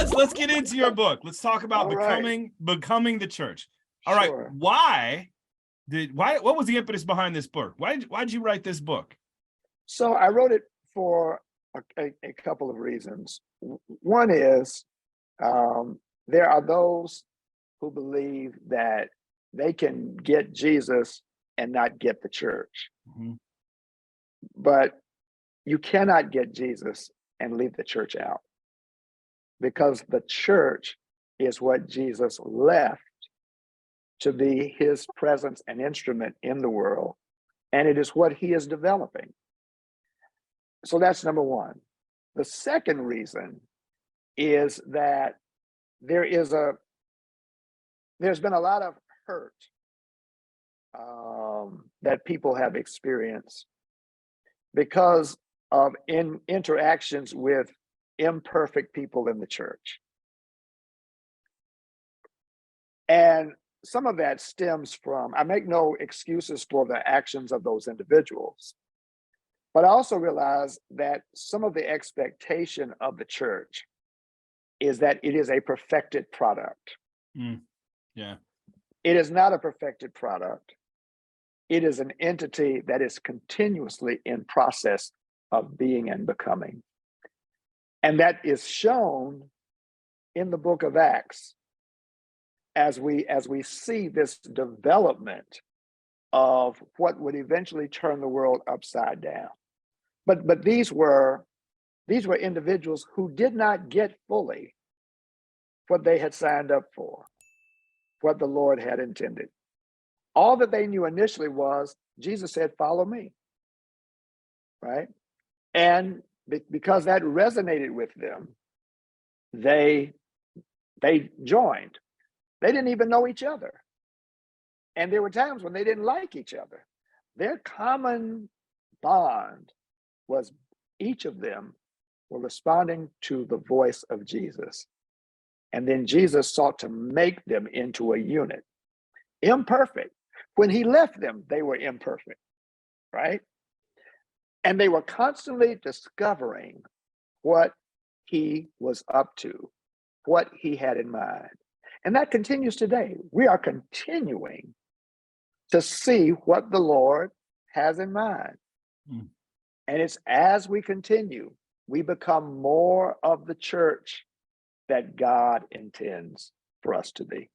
let's get into your book. Let's talk about becoming the church. All right. Sure. What was the impetus behind this book? Why'd you write this book? So I wrote it for a couple of reasons. One is there are those who believe that they can get Jesus and not get the church. Mm-hmm. But you cannot get Jesus and leave the church out, because the church is what Jesus left to be his presence and instrument in the world, and it is what he is developing. So that's number one. The second reason is that there's been a lot of hurt that people have experienced because of interactions with imperfect people in the church. And some of that stems from, I make no excuses for the actions of those individuals, but I also realize that some of the expectation of the church is that it is a perfected product. Yeah. It is not a perfected product. It is an entity that is continuously in process of being and becoming. And that is shown in the book of Acts as we see this development of what would eventually turn the world upside down. But these were individuals who did not get fully what they had signed up for, what the Lord had intended. All that they knew initially was Jesus said, "Follow me," right? And because that resonated with them, they joined. They didn't even know each other. And there were times when they didn't like each other. Their common bond was each of them were responding to the voice of Jesus. And then Jesus sought to make them into a unit. Imperfect. When he left them, they were imperfect, right? And they were constantly discovering what he was up to, what he had in mind. And that continues today. We are continuing to see what the Lord has in mind. And it's as we continue, we become more of the church that God intends for us to be.